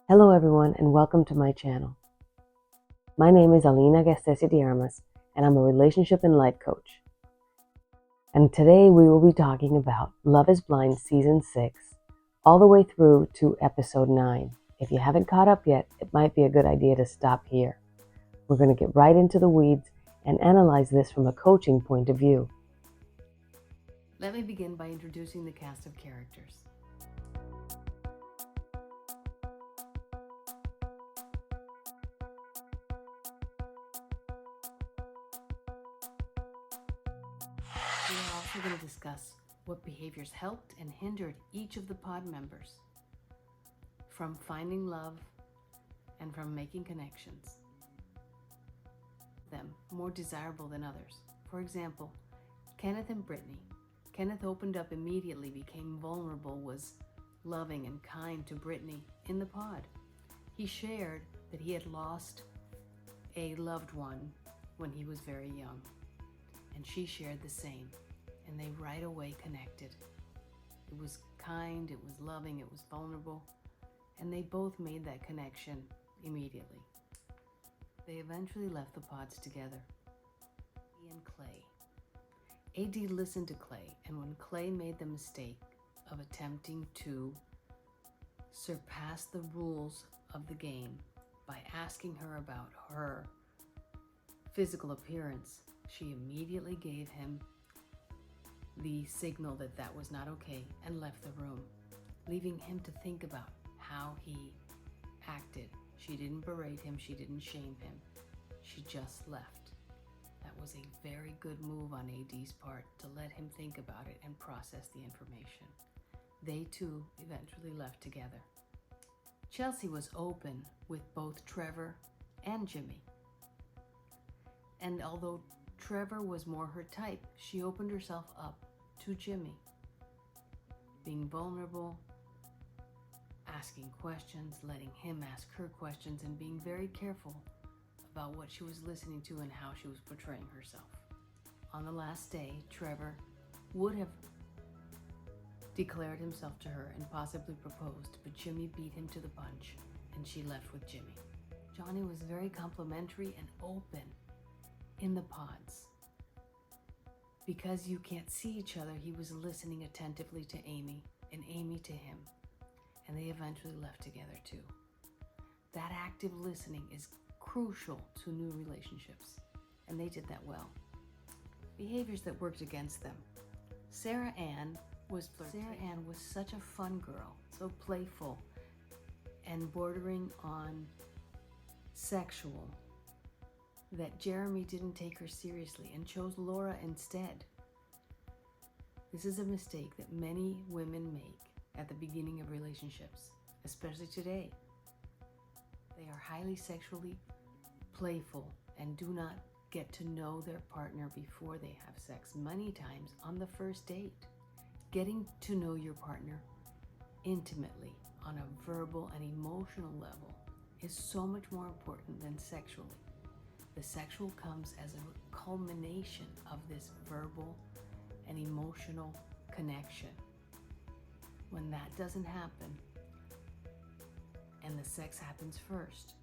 Hello everyone and welcome to my channel. My name is Alina Gastesi-de, and I'm a relationship and life coach. And today we will be talking about Love is Blind Season 6, all the way through to Episode 9. If you haven't caught up yet, it might be a good idea to stop here. We're going to get right into the weeds and analyze this from a coaching point of view. Let me begin by introducing the cast of characters. We are also going to discuss what behaviors helped and hindered each of the pod members from finding love and from making connections, them more desirable than others. For example, Kenneth and Brittany. Kenneth opened up immediately, became vulnerable, was loving and kind to Brittany in the pod. He shared that he had lost a loved one when he was very young, and she shared the same, and they right away connected. It was kind, it was loving, it was vulnerable, and they both made that connection immediately. They eventually left the pods together. He and Clay. AD listened to Clay, and when Clay made the mistake of attempting to surpass the rules of the game by asking her about her physical appearance, she immediately gave him the signal that that was not okay and left the room, leaving him to think about how he acted. She didn't berate him, she didn't shame him, she just left. That was a very good move on AD's part to let him think about it and process the information. They too eventually left together. Chelsea was open with both Trevor and Jimmy. And although Trevor was more her type, she opened herself up to Jimmy, being vulnerable, asking questions, letting him ask her questions, and being very careful about what she was listening to and how she was portraying herself. On the last day, Trevor would have declared himself to her and possibly proposed, but Jimmy beat him to the punch, and she left with Jimmy. Johnny was very complimentary and open in the pods. Because you can't see each other, he was listening attentively to Amy and Amy to him, and they eventually left together too. That active listening is crucial to new relationships, and they did that well. Behaviors that worked against them. Sarah Ann was such a fun girl, so playful and bordering on sexual, that Jeremy didn't take her seriously and chose Laura instead. This is a mistake that many women make at the beginning of relationships, especially today. They are highly sexually playful and do not get to know their partner before they have sex, many times on the first date. Getting to know your partner intimately on a verbal and emotional level is so much more important than sexually. The sexual comes as a culmination of this verbal and emotional connection. When that doesn't happen, and the sex happens first,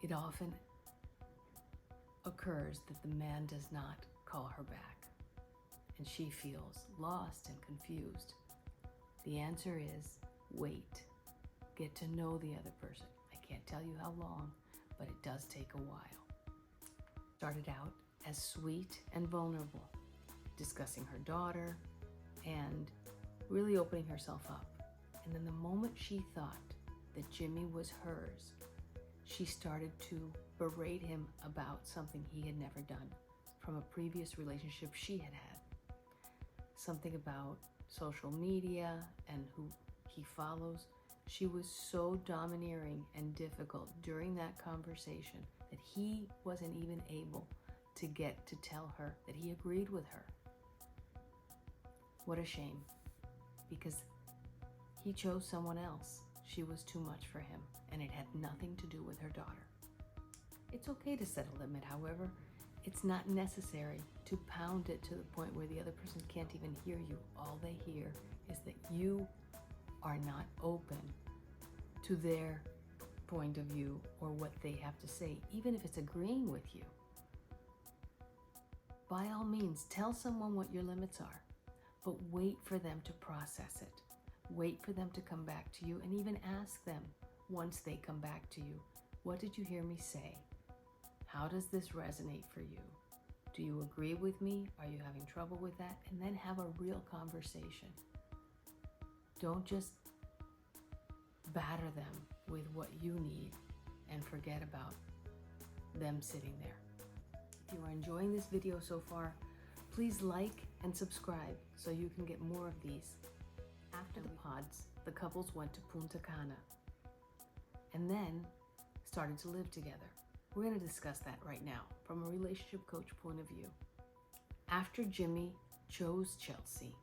it often occurs that the man does not call her back, and she feels lost and confused. The answer is wait. Get to know the other person. I can't tell you how long, but it does take a while. Started out as sweet and vulnerable, discussing her daughter and really opening herself up. And then the moment she thought that Jimmy was hers, she started to berate him about something he had never done from a previous relationship she had had. Something about social media and who he follows. She was so domineering and difficult during that conversation that he wasn't even able to get to tell her that he agreed with her. What a shame, because he chose someone else. She was too much for him, and it had nothing to do with her daughter. It's okay to set a limit, however. It's not necessary to pound it to the point where the other person can't even hear you. All they hear is that you are not open to their point of view or what they have to say, even if it's agreeing with you. By all means, tell someone what your limits are, but wait for them to process it. Wait for them to come back to you, and even ask them once they come back to you, what did you hear me say? How does this resonate for you? Do you agree with me? Are you having trouble with that? And then have a real conversation. Don't just batter them with what you need and forget about them sitting there. If you are enjoying this video so far, please like and subscribe so you can get more of these. After the pods, the couples went to Punta Cana and then started to live together. We're going to discuss that right now from a relationship coach point of view. After Jimmy chose Chelsea,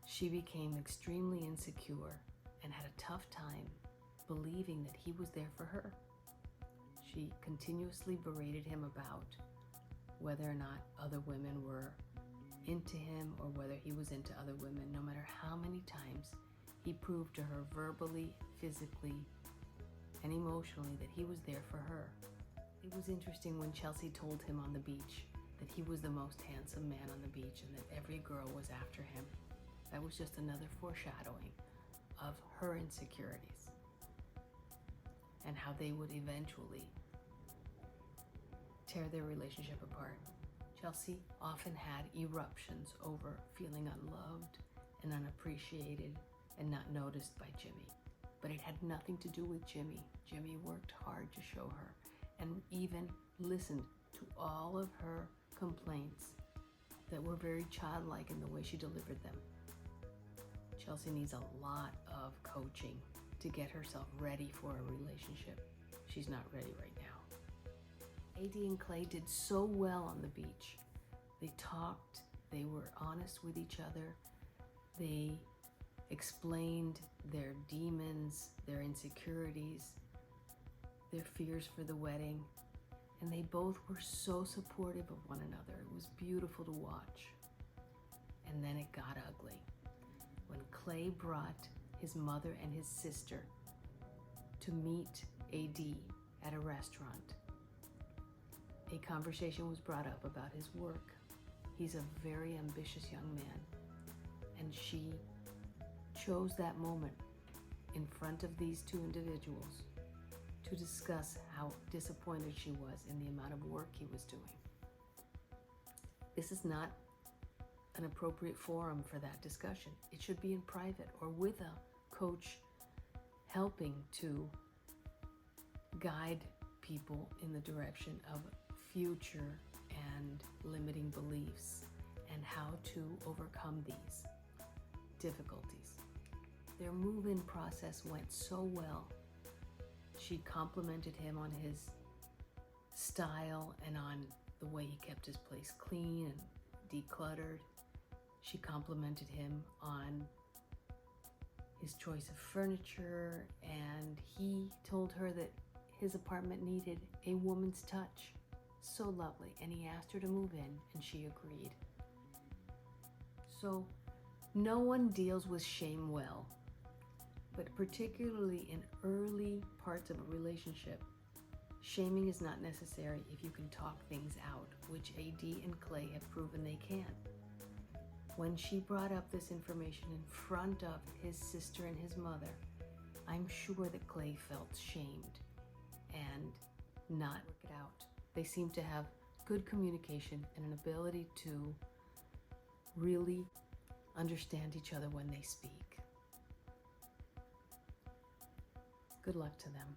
she became extremely insecure and had a tough time believing that he was there for her. She continuously berated him about whether or not other women were into him or whether he was into other women, no matter how many times he proved to her verbally, physically, and emotionally that he was there for her. It was interesting when Chelsea told him on the beach that he was the most handsome man on the beach and that every girl was after him. That was just another foreshadowing of her insecurities and how they would eventually tear their relationship apart. Chelsea often had eruptions over feeling unloved and unappreciated and not noticed by Jimmy. But it had nothing to do with Jimmy. Jimmy worked hard to show her and even listened to all of her complaints that were very childlike in the way she delivered them. Chelsea needs a lot of coaching to get herself ready for a relationship. She's not ready right now. AD and Clay did so well on the beach. They talked, they were honest with each other, they explained their demons, their insecurities, their fears for the wedding, and they both were so supportive of one another. It was beautiful to watch. And then it got ugly. When Clay brought his mother and his sister to meet AD at a restaurant, a conversation was brought up about his work. He's a very ambitious young man, and she chose that moment in front of these two individuals to discuss how disappointed she was in the amount of work he was doing. This is not an appropriate forum for that discussion. It should be in private or with a coach helping to guide people in the direction of future and limiting beliefs and how to overcome these difficulties. Their move-in process went so well. She complimented him on his style and on the way he kept his place clean and decluttered. She complimented him on his choice of furniture, and he told her that his apartment needed a woman's touch. So lovely. And he asked her to move in, and she agreed. So no one deals with shame well, but particularly in early parts of a relationship, shaming is not necessary if you can talk things out, which AD and Clay have proven they can. When she brought up this information in front of his sister and his mother, I'm sure that Clay felt shamed and not work it out. They seem to have good communication and an ability to really understand each other when they speak. Good luck to them.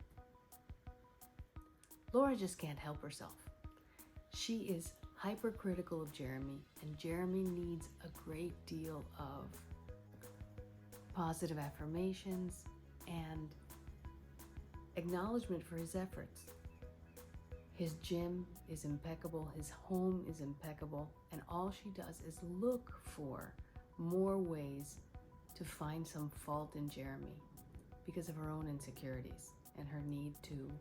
Laura just can't help herself. She is hypercritical of Jeremy, and Jeremy needs a great deal of positive affirmations and acknowledgement for his efforts. His gym is impeccable, his home is impeccable, and all she does is look for more ways to find some fault in Jeremy because of her own insecurities and her need to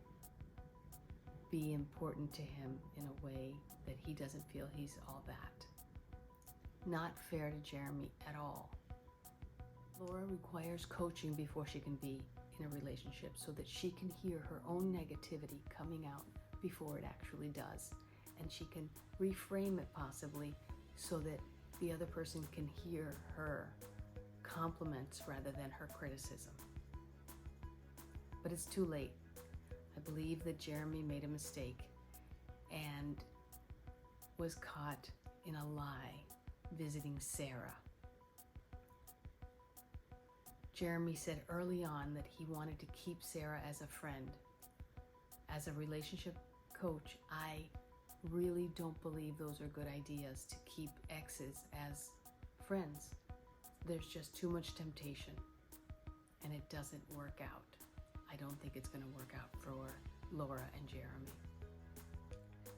be important to him in a way that he doesn't feel he's all that. Not fair to Jeremy at all. Laura requires coaching before she can be in a relationship so that she can hear her own negativity coming out before it actually does. And she can reframe it possibly so that the other person can hear her compliments rather than her criticism. But it's too late. I believe that Jeremy made a mistake and was caught in a lie visiting Sarah. Jeremy said early on that he wanted to keep Sarah as a friend. As a relationship coach, I really don't believe those are good ideas to keep exes as friends. There's just too much temptation and it doesn't work out. I don't think it's going to work out for Laura and Jeremy.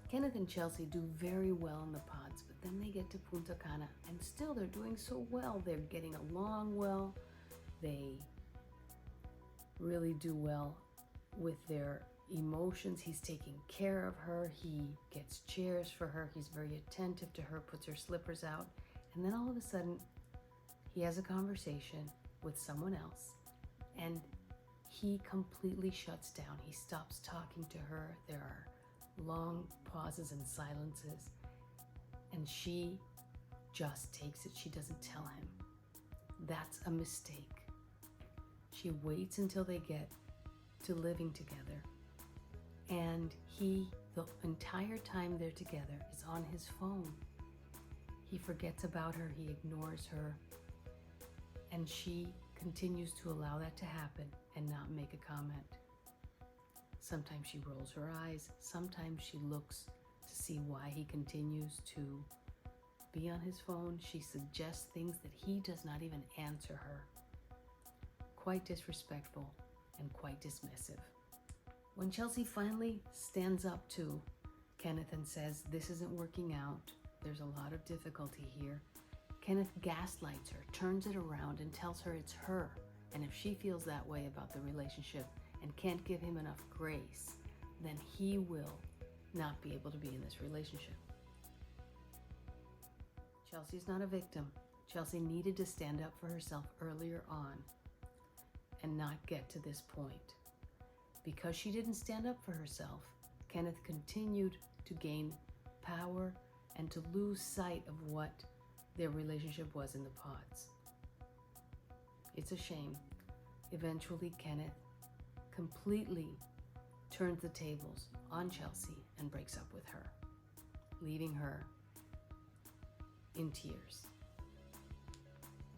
Kenneth and Chelsea do very well in the pods, but then they get to Punta Cana and still they're doing so well. They're getting along well. They really do well with their emotions. He's taking care of her. He gets chairs for her. He's very attentive to her, puts her slippers out. And then all of a sudden, he has a conversation with someone else and he completely shuts down. He stops talking to her. There are long pauses and silences. And she just takes it. She doesn't tell him. That's a mistake. She waits until they get to living together. And he, the entire time they're together, is on his phone. He forgets about her. He ignores her. And she continues to allow that to happen and not make a comment. Sometimes she rolls her eyes. Sometimes she looks to see why he continues to be on his phone. She suggests things that he does not even answer her. Quite disrespectful and quite dismissive. When Chelsea finally stands up to Kenneth and says, "This isn't working out, there's a lot of difficulty here," Kenneth gaslights her, turns it around and tells her it's her. And if she feels that way about the relationship and can't give him enough grace, then he will not be able to be in this relationship. Chelsea's not a victim. Chelsea needed to stand up for herself earlier on and not get to this point. Because she didn't stand up for herself, Kenneth continued to gain power and to lose sight of what their relationship was in the pods. It's a shame. Eventually, Kenneth completely turns the tables on Chelsea and breaks up with her, leaving her in tears.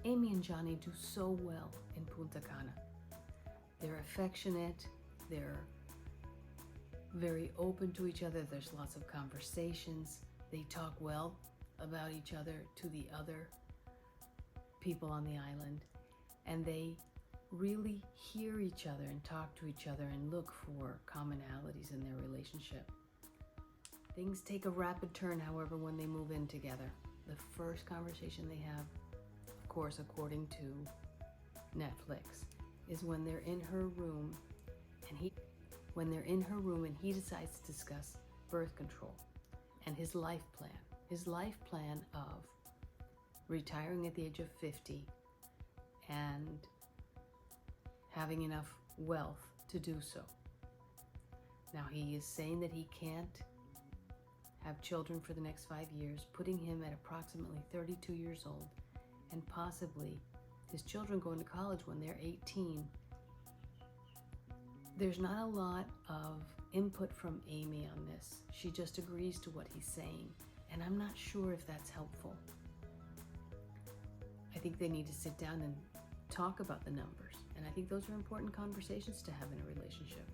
Amy and Johnny do so well in Punta Cana. They're affectionate, they're very open to each other, there's lots of conversations, they talk well about each other to the other people on the island, and they really hear each other and talk to each other and look for commonalities in their relationship. Things take a rapid turn, however, when they move in together. The first conversation they have, of course, according to Netflix, is when they're in her room and he decides to discuss birth control and his life plan of retiring at the age of 50 and having enough wealth to do so. Now, he is saying that he can't have children for the next 5 years, putting him at approximately 32 years old, and possibly his children going to college when they're 18. There's not a lot of input from Amy on this. She just agrees to what he's saying, and I'm not sure if that's helpful. I think they need to sit down and talk about the numbers, and I think those are important conversations to have in a relationship.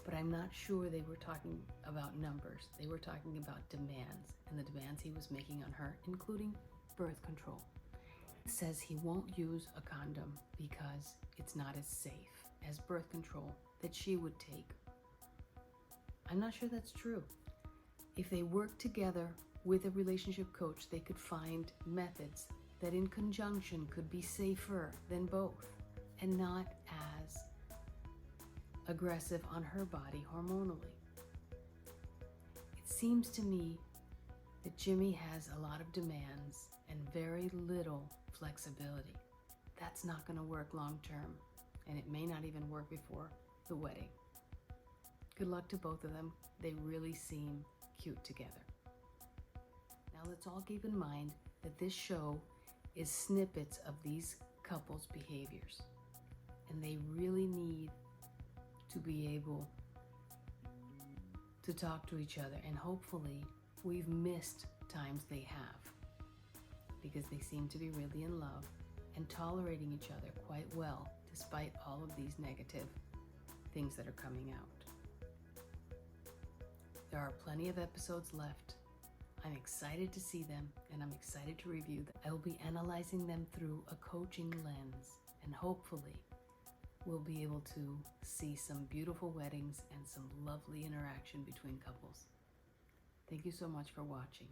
But I'm not sure they were talking about numbers. They were talking about demands, and the demands he was making on her, including birth control. He says he won't use a condom because it's not as safe as birth control that she would take. I'm not sure that's true. If they worked together with a relationship coach, they could find methods that in conjunction could be safer than both and not as aggressive on her body hormonally. It seems to me that Jimmy has a lot of demands and very little flexibility. that's not going to work long term, and it may not even work before the wedding. Good luck to both of them. They really seem cute together. Now let's all keep in mind that this show is snippets of these couples' behaviors, and they really need to be able to talk to each other, and hopefully we've missed times they have, because they seem to be really in love and tolerating each other quite well despite all of these negative things that are coming out. There are plenty of episodes left. I'm excited to see them, and I'm excited to review them. I will be analyzing them through a coaching lens, and hopefully we'll be able to see some beautiful weddings and some lovely interaction between couples. Thank you so much for watching.